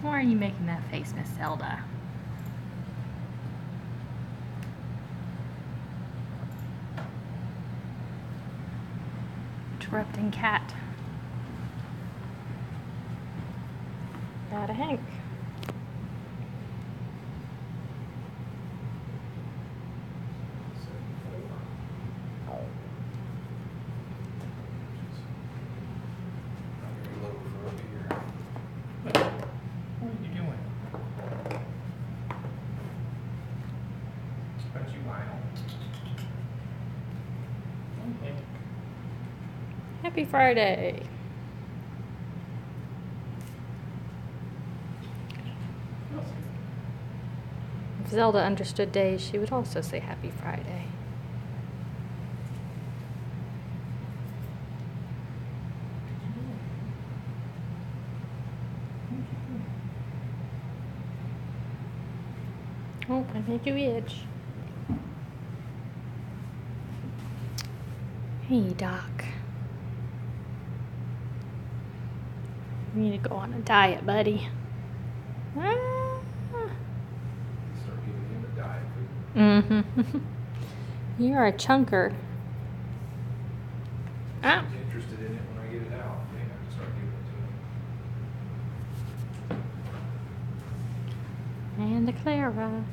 Why are you making that face, Miss Zelda? Interrupting cat. Got a Hank. Happy Friday. If Zelda understood days, she would also say Happy Friday. Oh, I made you itch. Hey, Doc. You need to go on a diet, buddy. Start giving him a diet food. Mm-hmm. You're a chunker. Ah. He's interested in it when I get it out. They have to start giving it to him. And a Clara.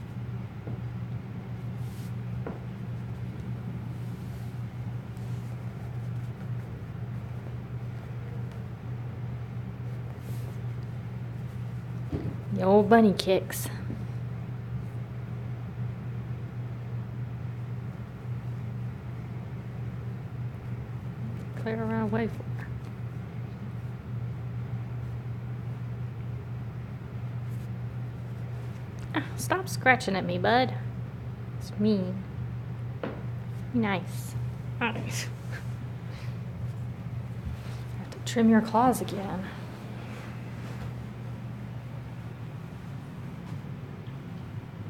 The old bunny kicks. Clara ran away for her. Ah, stop scratching at me, bud. It's mean. Be nice. Nice. Have to trim your claws again.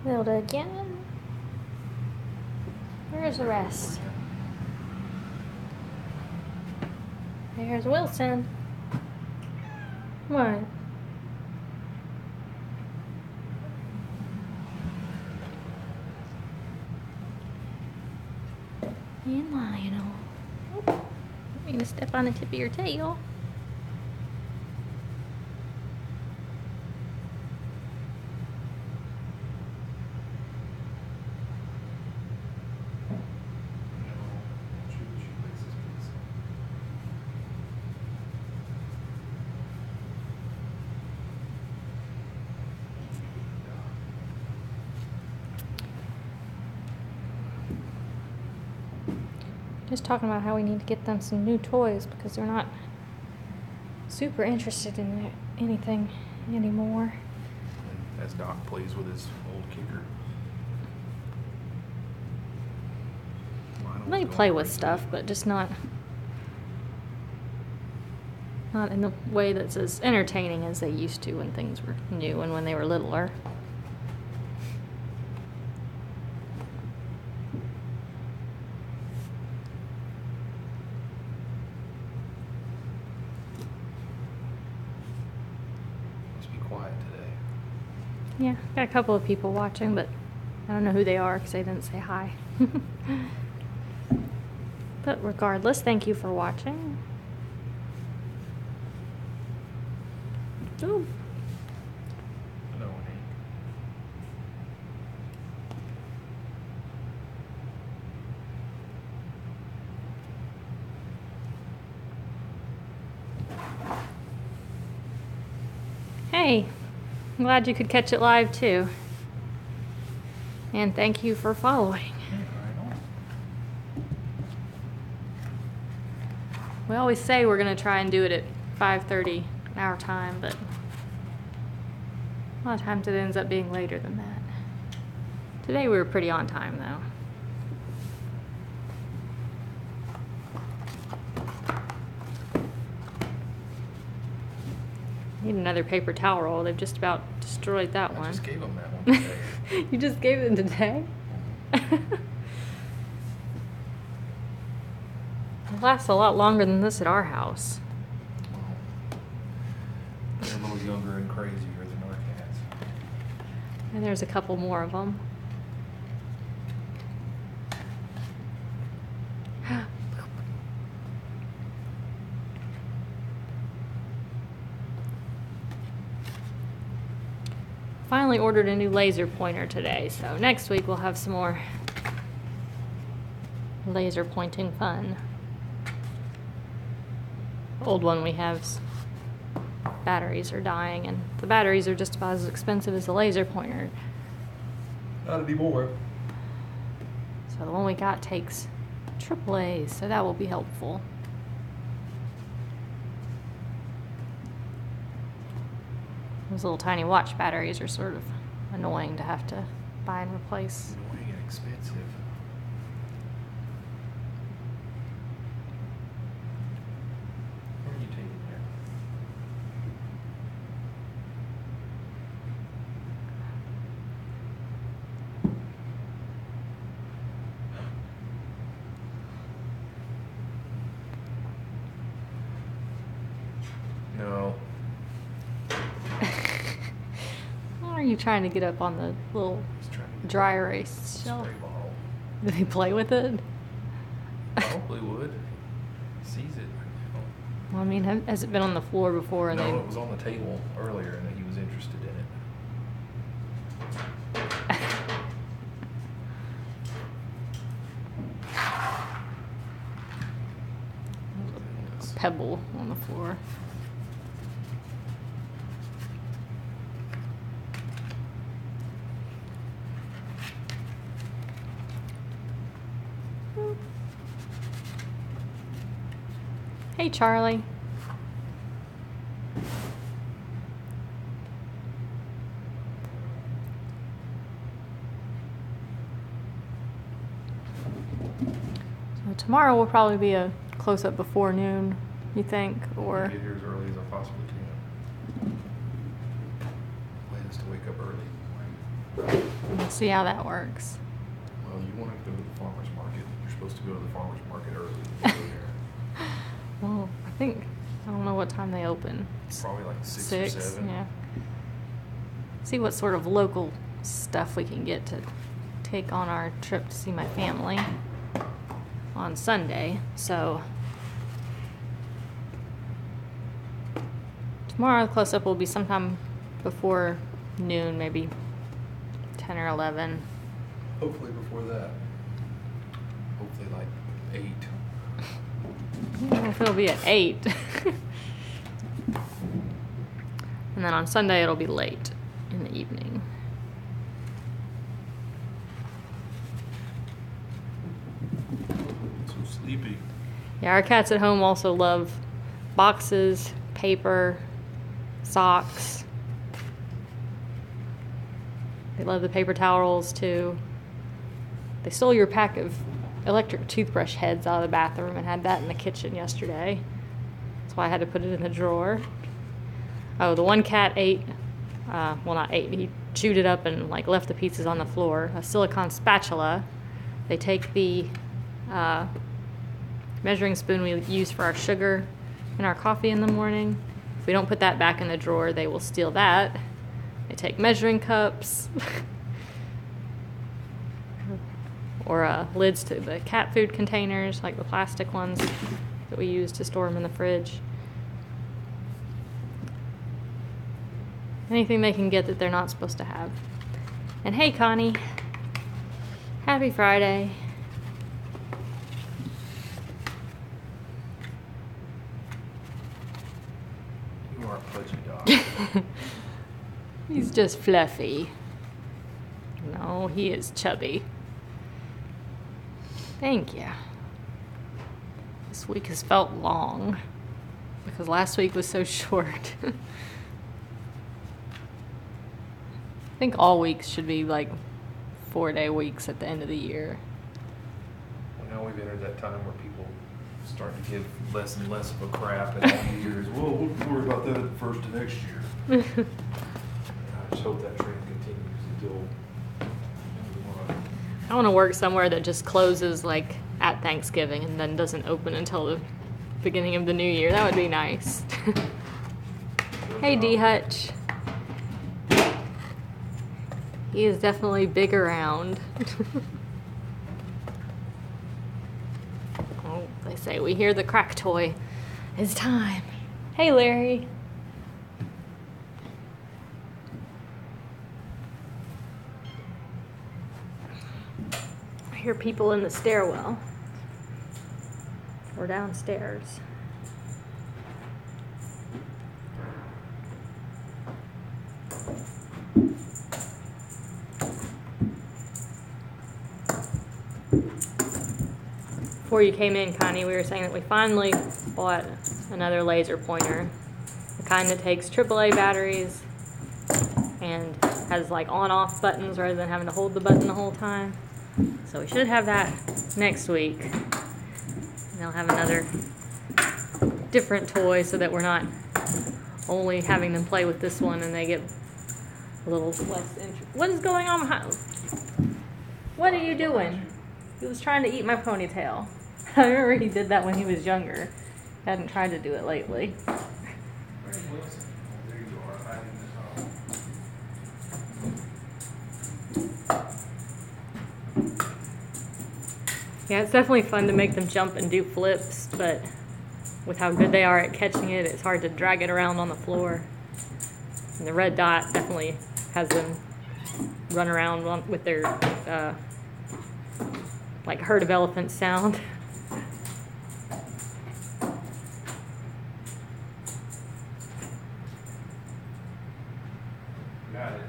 Zelda again. Where's the rest? There's Wilson. What? And Lionel. Oh, I'm gonna step on the tip of your tail. Just talking about how we need to get them some new toys because they're not super interested in anything anymore. As Doc plays with his old kicker. They play with stuff, but just not in the way that's as entertaining as they used to when things were new and when they were littler. Yeah, got a couple of people watching, but I don't know who they are because they didn't say hi. But regardless, thank you for watching. Ooh. Hello, Hank. Hey. I'm glad you could catch it live too. And thank you for following. We always say we're going to try and do it at 5:30 our time, but a lot of times it ends up being later than that. Today we were pretty on time though. Need another paper towel roll. They've just about destroyed that one. I just gave them that one today. You just gave them today? It lasts a lot longer than this at our house. They're a little younger and crazy. crazier than our cats. And there's a couple more of them. Finally ordered a new laser pointer today, so next week we'll have some more laser pointing fun. The old one we have's batteries are dying, and the batteries are just about as expensive as the laser pointer. Not anymore. So the one we got takes AAA, so that will be helpful. Those little tiny watch batteries are sort of annoying to have to buy and replace. Annoying and expensive. Where are you taking there? No. Why are you trying to get up on the little Just trying to get dry erase shelf? spray bottle. Do they play with it? Probably would. Sees it. Well, I mean, has it been on the floor before? And No, it was on the table earlier and he was interested in it. Pebble on the floor. Hey, Charlie. So tomorrow will probably be a close-up before noon, you think, or... Get here as early as I possibly can. Plan is to wake up early. We'll see how that works. Well, you want to go to the farmer's market. You're supposed to go to the farmer's market early to go there. Well, I don't know what time they open. Probably like 6 or 7. Yeah. See what sort of local stuff we can get to take on our trip to see my family on Sunday. So tomorrow the close-up will be sometime before noon, maybe 10 or 11. Hopefully before that. Hopefully like 8. I don't know if it'll be at 8. And then on Sunday it'll be late in the evening. So sleepy. Yeah, our cats at home also love boxes, paper, socks. They love the paper towels too. They stole your pack of electric toothbrush heads out of the bathroom and had that in the kitchen yesterday. That's why I had to put it in the drawer. Oh, the one cat ate, well, not ate, he chewed it up and like left the pieces on the floor. A silicone spatula. They take the measuring spoon we use for our sugar in our coffee in the morning. If we don't put that back in the drawer, they will steal that. They take measuring cups or lids to the cat food containers, like the plastic ones that we use to store them in the fridge. Anything they can get that they're not supposed to have. And hey, Connie. Happy Friday. You are a pudgy dog. He's just fluffy. No, he is chubby. Thank you. This week has felt long because last week was so short. I think all weeks should be like 4-day weeks at the end of the year. Well, now we've entered that time where people start to give less and less of a crap in all years. Well, we'll worry about that at the first of next year. I just hope that trend continues until I want to work somewhere that just closes like at Thanksgiving and then doesn't open until the beginning of the new year. That would be nice. Hey, D Hutch. He is definitely big around. Oh, they say we hear the crack toy. It's time. Hey, Larry. I hear people in the stairwell. Or downstairs. Before you came in, Connie, we were saying that we finally bought another laser pointer. The kind that takes AAA batteries and has like on-off buttons rather than having to hold the button the whole time. So we should have that next week. And they'll have another different toy so that we're not only having them play with this one and they get a little less interested. What is going on behind? What are you doing? He was trying to eat my ponytail. I remember he did that when he was younger. Hadn't tried to do it lately. Yeah, it's definitely fun to make them jump and do flips, but with how good they are at catching it, it's hard to drag it around on the floor. And the red dot definitely has them run around with their like herd of elephants sound. Got it.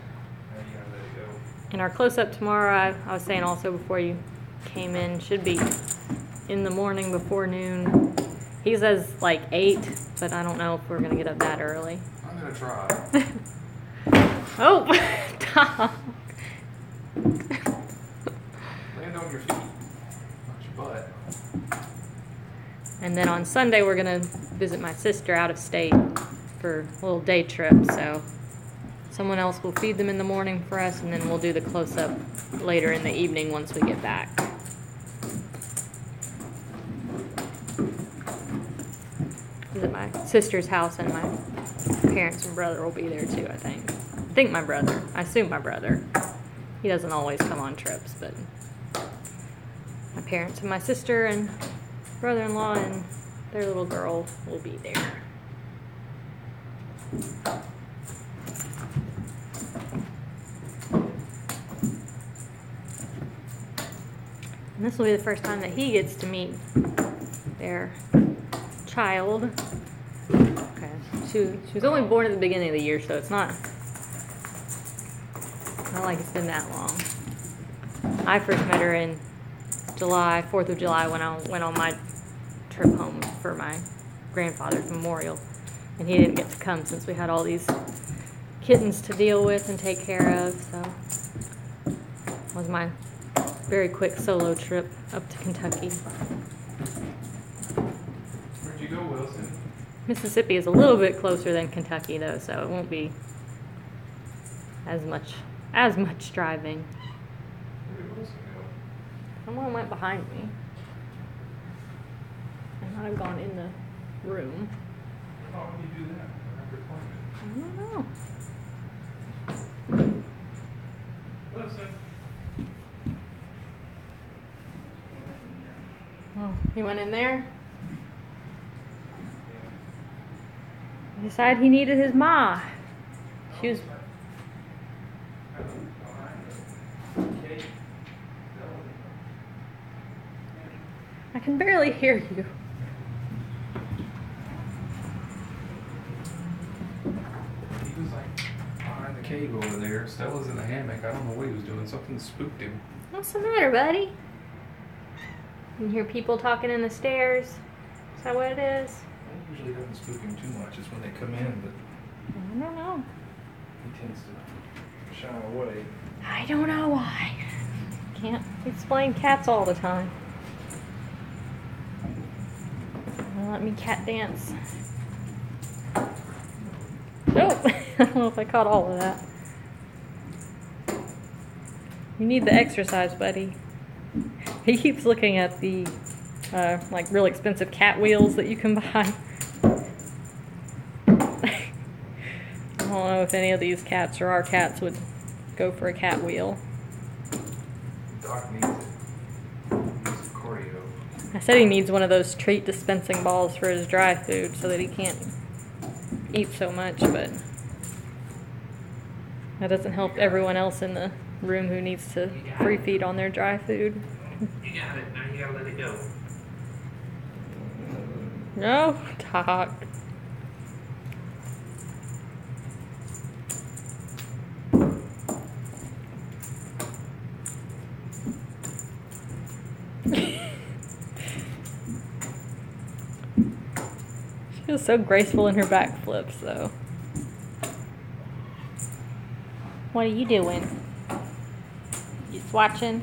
Now you gotta let it go. And our close-up tomorrow, I was saying also before you came in, should be in the morning before noon. He says like 8, but I don't know if we're gonna get up that early. I'm gonna try. Oh, Tom. Land on your feet, not your butt. And then on Sunday, we're gonna visit my sister out of state for a little day trip, so someone else will feed them in the morning for us, and then we'll do the close-up later in the evening once we get back. Visit my sister's house, and my parents and brother will be there too, I think. I think my brother. I assume my brother. He doesn't always come on trips, but my parents and my sister and brother-in-law and their little girl will be there. And this will be the first time that he gets to meet their child. Okay, she was only born at the beginning of the year, so it's not like it's been that long. I first met her in July, 4th of July, when I went on my trip home for my grandfather's memorial. And he didn't get to come since we had all these kittens to deal with and take care of, so it was my very quick solo trip up to Kentucky. Where'd you go, Wilson? Mississippi is a little bit closer than Kentucky, though, so it won't be as much driving. Where did Wilson go? Someone went behind me. I might have gone in the room. How would you do that? I don't know. Wilson. Oh, he went in there? He decided he needed his ma. She was... I can barely hear you. He was like behind the cave over there. Stella's in the hammock. I don't know what he was doing. Something spooked him. What's the matter, buddy? You can hear people talking in the stairs. Is that what it is? It usually doesn't spook him too much. It's when they come in, but I don't know. he tends to shy away. I don't know why. Can't explain cats all the time. Let me cat dance. Nope. I don't know if I caught all of that. You need the exercise, buddy. He keeps looking at the like real expensive cat wheels that you can buy. I don't know if any of these cats or our cats would go for a cat wheel. Doc needs it. He needs some cardio. I said he needs one of those treat dispensing balls for his dry food so that he can't eat so much, but that doesn't help everyone else in the room who needs to free feed on their dry food. You got it. Now you gotta let it go. No, talk. She feels so graceful in her backflips, though. What are you doing? You swatching?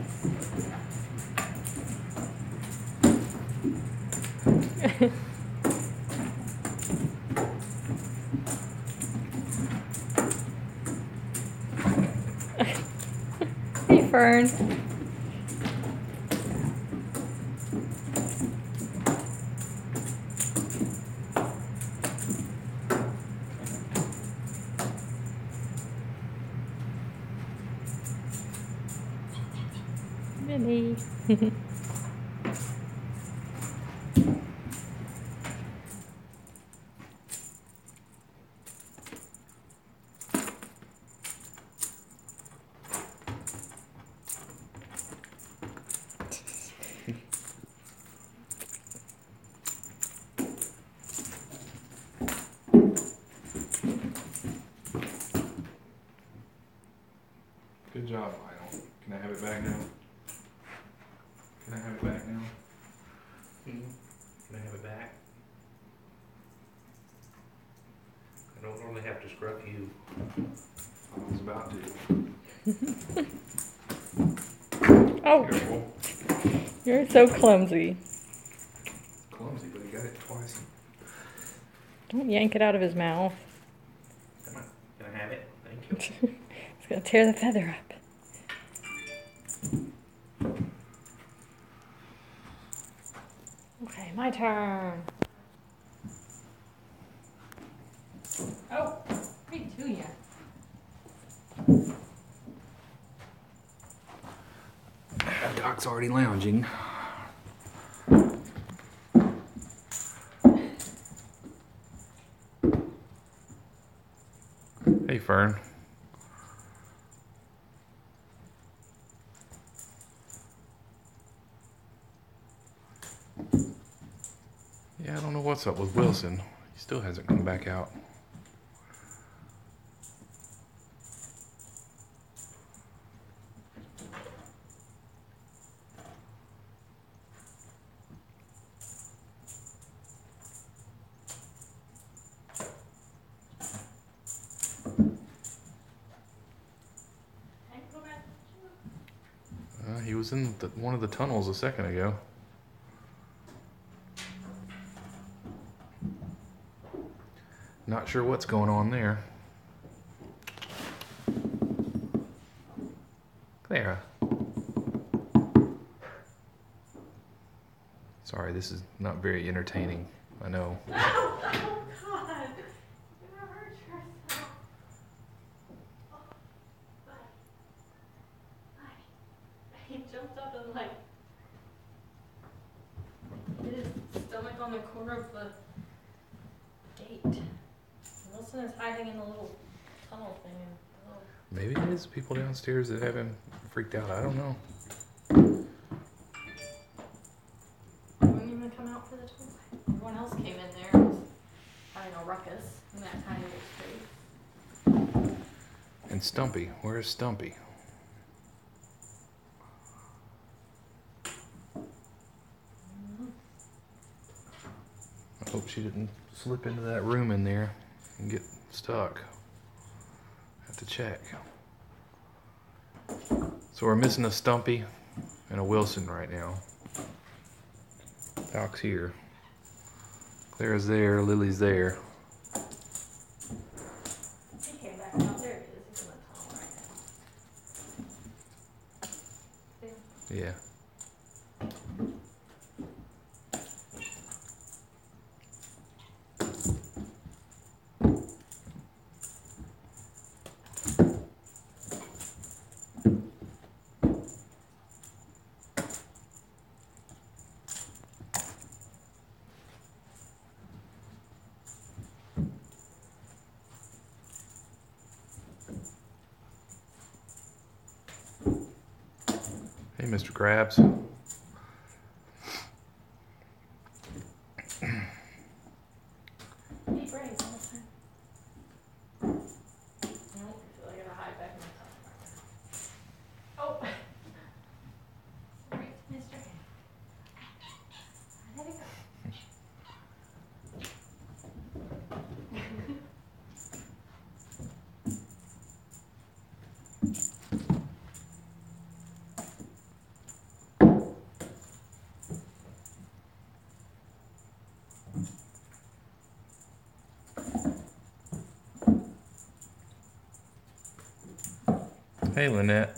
Hey, Fern. Minnie. Good job, Lionel. Can I have it back now? Can I have it back now? Can I have it back? I don't normally have to scrub you. I was about to. Oh, Careful. you're so clumsy. Clumsy, but he got it twice. Don't yank it out of his mouth. Come on. Can I have it? Thank you. It's gonna tear the feather up. Okay, my turn. Oh, me too, yeah. Doc's already lounging. Hey, Fern. Yeah, I don't know what's up with Wilson. He still hasn't come back out. He was in one of the tunnels a second ago. Not sure what's going on there. Clara. Sorry, this is not very entertaining. I know. Oh, God. You're gonna hurt yourself. Oh, he jumped up and, like, hit his stomach on the corner of the gate. Wilson is hiding in the little tunnel thing. Oh. Maybe it is people downstairs that have him freaked out. I don't know. Wouldn't even come out for the toy. Everyone else came in there and was having a ruckus in that tiny little space. And Stumpy. Where's Stumpy? I hope she didn't slip into that room in there and get stuck. Have to check. So we're missing a Stumpy and a Wilson right now. Doc's here. Clara's there, Lily's there. He came back out. There he is. He's in the tunnel right now. See? Yeah. Hey, Mr. Krabs. Eat brains all the time. Nope, I feel like I gotta hide back in the top. Oh! Right, Mr. There we go. Hey, Lynette.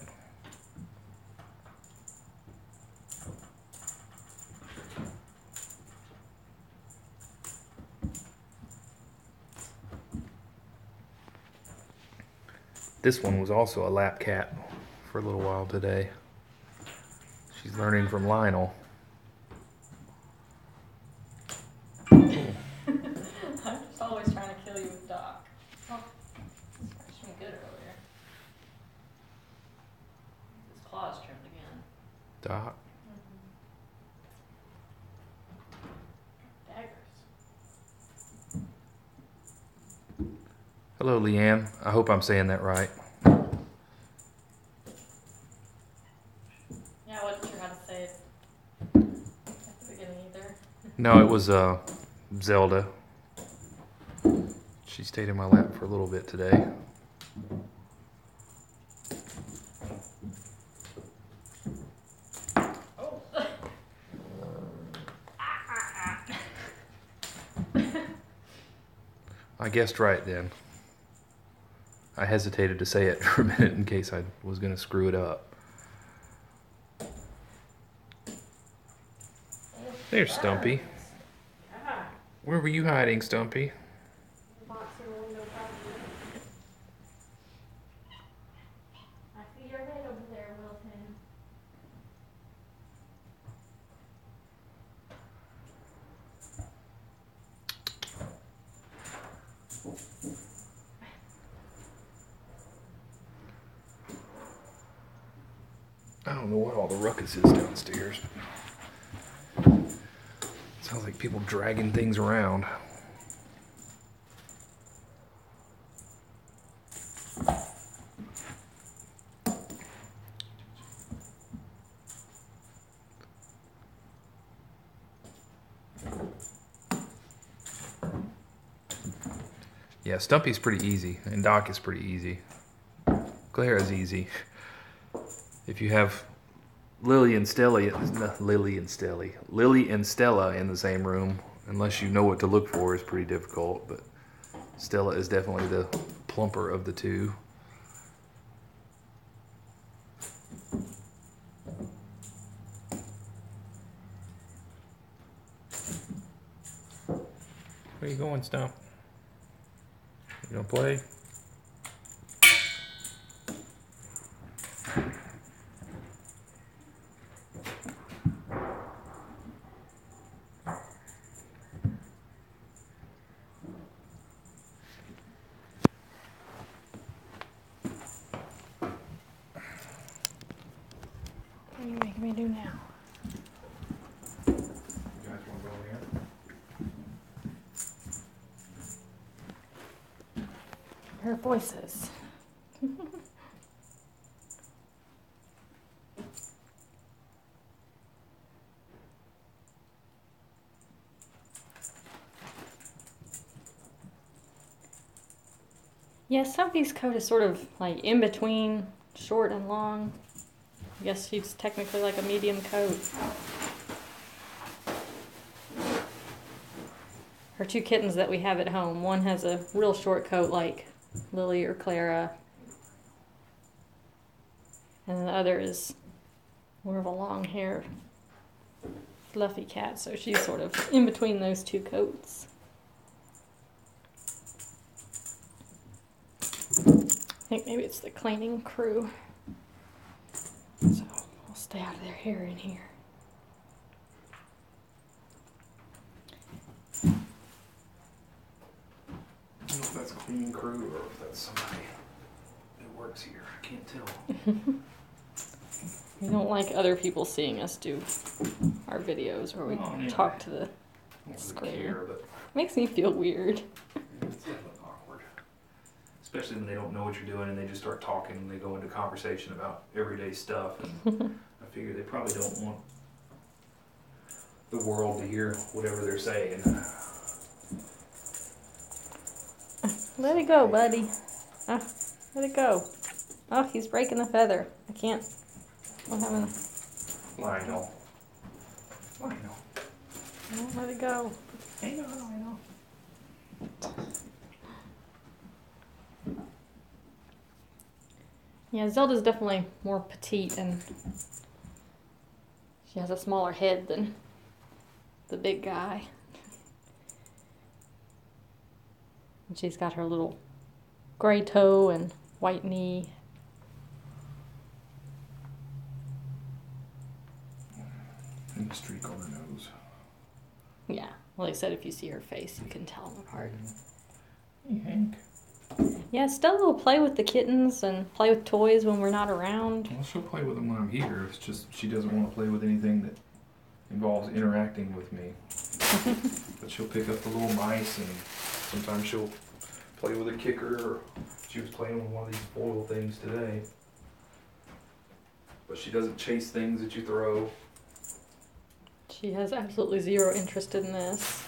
This one was also a lap cat for a little while today. She's learning from Lionel. I'm just always trying to kill you with Doc. Oh, scratched me good earlier. His claws trimmed again. Doc. Daggers. Hello, Leanne. I hope I'm saying that right. Yeah, I wasn't sure how to say it at the beginning either. No, it was Zelda. She stayed in my lap for a little bit today. Oh. I guessed right then. I hesitated to say it for a minute in case I was going to screw it up. There's Stumpy. Yeah. Where were you hiding, Stumpy? The box in the window probably. I see your head over there, Wilton. I don't know what all the ruckus is downstairs. Sounds like people dragging things around. Yeah, Stumpy's pretty easy, and Doc is pretty easy. Clara's easy. If you have Lily and Stella in the same room, unless you know what to look for, is pretty difficult. But Stella is definitely the plumper of the two. Where you going, Stump? You gonna play? What are you making me do now? You guys wanna go in here? Her voices. Yeah, Stumpy's coat is sort of like in between short and long. I guess she's technically like a medium coat. Her two kittens that we have at home, one has a real short coat like Lily or Clara, and the other is more of a long hair, fluffy cat, so she's sort of in between those two coats. I think maybe it's the cleaning crew. So we'll stay out of their hair in here. I don't know if that's a cleaning crew or if that's somebody that works here. I can't tell. We don't like other people seeing us do our videos where we Oh, yeah. talk to the I don't screen. really care, but Makes me feel weird. it's definitely awkward. Especially when they don't know what you're doing and they just start talking and they go into conversation about everyday stuff. And I figure they probably don't want the world to hear whatever they're saying. Let it go, buddy. Ah, let it go. Oh, he's breaking the feather. I can't. I'm having. Lionel. No, let it go. I know. Yeah, Zelda's definitely more petite and she has a smaller head than the big guy. And she's got her little gray toe and white knee. And the streak on her nose. Yeah, like I said, if you see her face, you can tell them apart. Hey, Hank. Yeah, Stella will play with the kittens and play with toys when we're not around. Well, she'll play with them when I'm here. It's just she doesn't want to play with anything that involves interacting with me. But she'll pick up the little mice, and sometimes she'll play with a kicker, or she was playing with one of these foil things today. But she doesn't chase things that you throw. She has absolutely zero interest in this.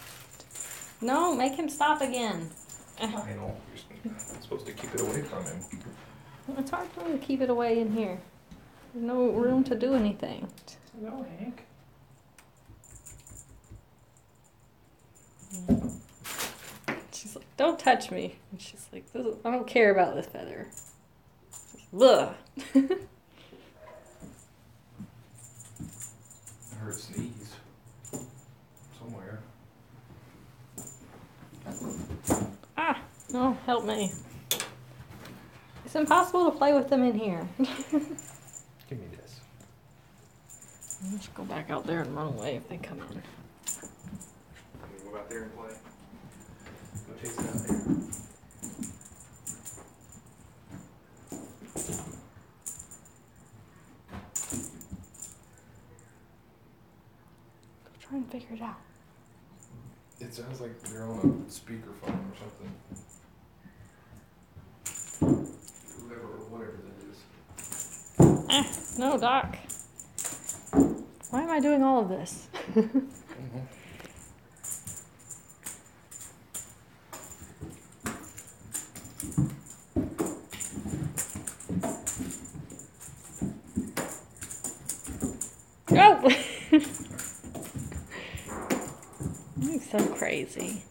No, make him stop again. You know, you're supposed to keep it away from him. It's hard for him to keep it away in here. There's no room to do anything. No, Hank. She's like, don't touch me. And she's like, I don't care about this feather. Ugh. I heard a sneeze somewhere. Ah, no, help me. It's impossible to play with them in here. Give me this. I'll just go back out there and run away if they come in. Can you go out there and play? Go chase it out there. Go try and figure it out. It sounds like they're on a speakerphone or something. Whatever that is. No, Doc. Why am I doing all of this? Oh! You're so crazy.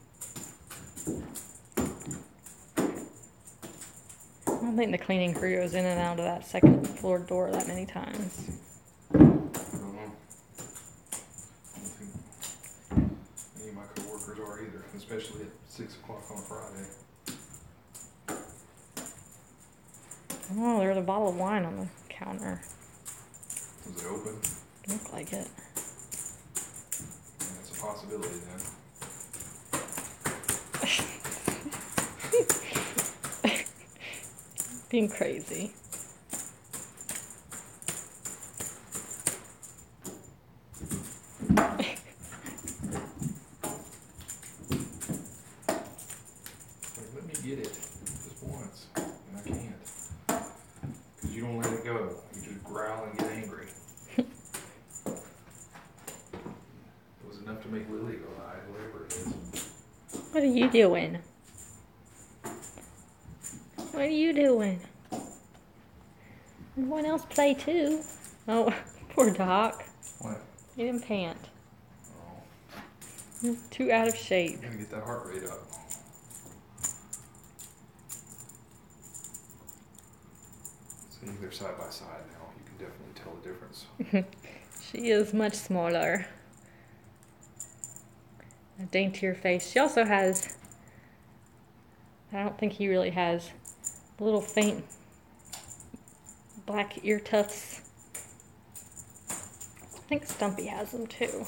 I don't think the cleaning crew goes in and out of that second floor door that many times. I don't know. I don't think any of my coworkers are either, especially at 6 o'clock on a Friday. Oh, there's a bottle of wine on the counter. Was it open? Look like it. That's a possibility then. Being crazy. Like, let me get it just once, and I can't. Because you don't let it go. You just growl and get angry. It was enough to make Lily go hide, whatever it is. What are you doing? What are you doing? Everyone else play too. Oh, poor Doc. What? He didn't pant. Oh, He's too out of shape. gotta get that heart rate up. So they're side by side now. You can definitely tell the difference. She is much smaller. A daintier face. She also has, I don't think he really has, little faint black ear tufts. I think Stumpy has them too.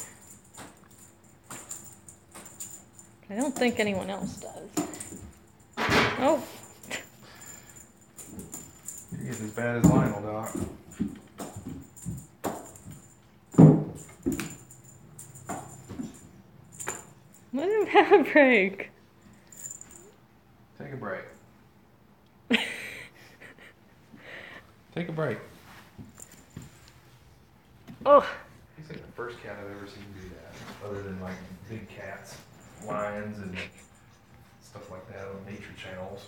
I don't think anyone else does. Oh, You're getting as bad as Lionel, Doc. Have a break. Take a break. Take a break. Oh. He's like the first cat I've ever seen do that, other than like big cats, lions, and stuff like that on nature channels.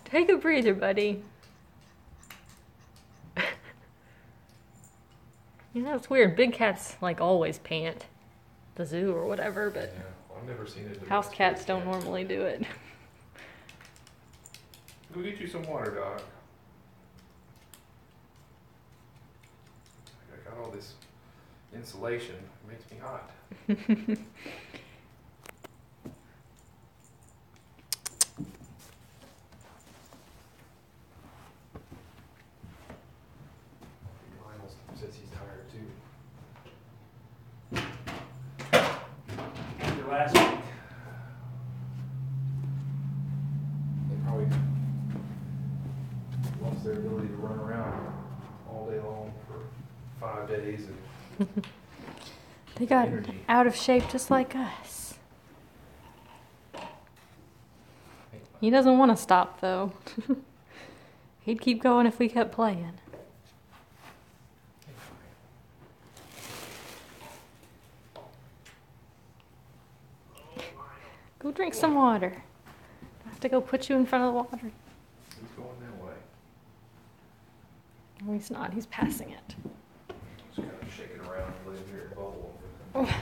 Take a breather, buddy. You know, it's weird. Big cats, like, always pant. The zoo or whatever, but Yeah, well, I've never seen it. house cats don't normally do it. Go get you some water, Doc. I got all this insulation. It makes me hot. Lionel says he's tired too. After last week. They probably lost their ability to run around all day long for 5 days. And They got energy. out of shape just like us. He doesn't want to stop, though. He'd keep going if we kept playing. Go drink some water. I have to go put you in front of the water. He's going that way. No, he's not. He's passing it. Just kind of shaking around and letting your bowl. Oh.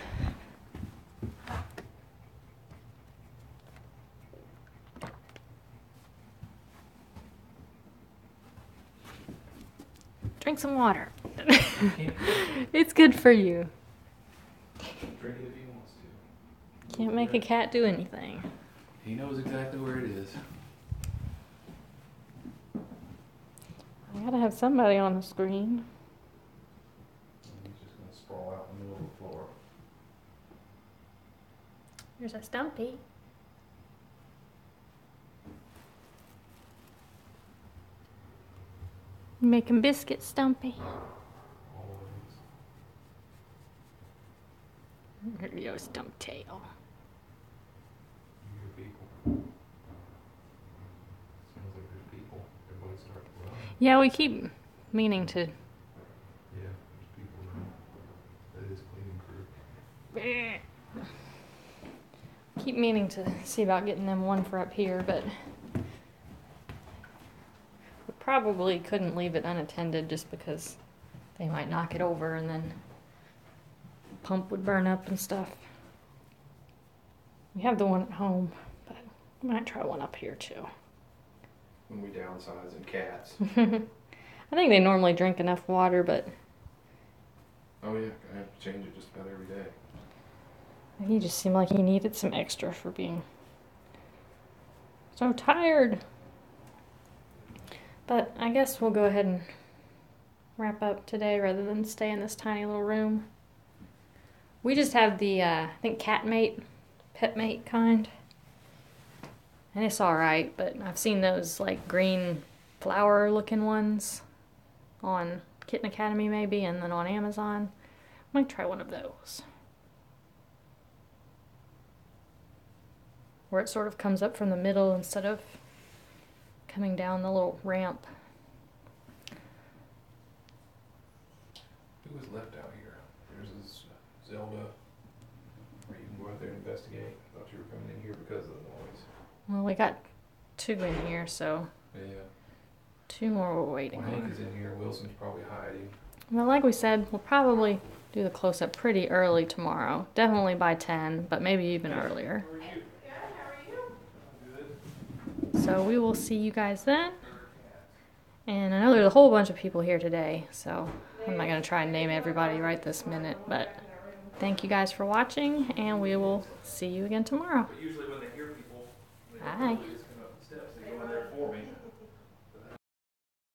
Drink some water. It's good for you. Drink it if he wants to. Can't make a cat do anything. He knows exactly where it is. I gotta have somebody on the screen. He's just going to sprawl out in the middle of the floor. Here's a Stumpy. Making biscuits, Stumpy. Always. Here you go, Stump Tail. You hear people. Smells like there's people. Everybody start to run. Yeah, we keep meaning to. Yeah, there's people now. That is cleaning crew. Keep meaning to see about getting them one for up here, but we probably couldn't leave it unattended just because they might knock it over and then the pump would burn up and stuff. We have the one at home, but we might try one up here too. When we downsize in cats. I think they normally drink enough water, but Oh yeah, I have to change it just about every day. he just seemed like he needed some extra for being so tired. But I guess we'll go ahead and wrap up today rather than stay in this tiny little room. We just have the, I think, cat mate, pet mate kind. And it's alright, but I've seen those like green flower looking ones on Kitten Academy maybe, and then on Amazon. I might try one of those. Where it sort of comes up from the middle instead of coming down the little ramp. Who was left out here? There's this Zelda. Or you can go out there and investigate. I thought you were coming in here because of the noise. Well, we got 2 in here, so Yeah. 2 more we're waiting Well, Hank on. is in here. Wilson's probably hiding. Well, like we said, we'll probably do the close-up pretty early tomorrow. Definitely by 10, but maybe even earlier. How are you? Good, how are you? Good. So we will see you guys then. And I know there's a whole bunch of people here today, so I'm not going to try and name everybody right this minute, but thank you guys for watching, and we will see you again tomorrow. But usually when they hear people, they Bye.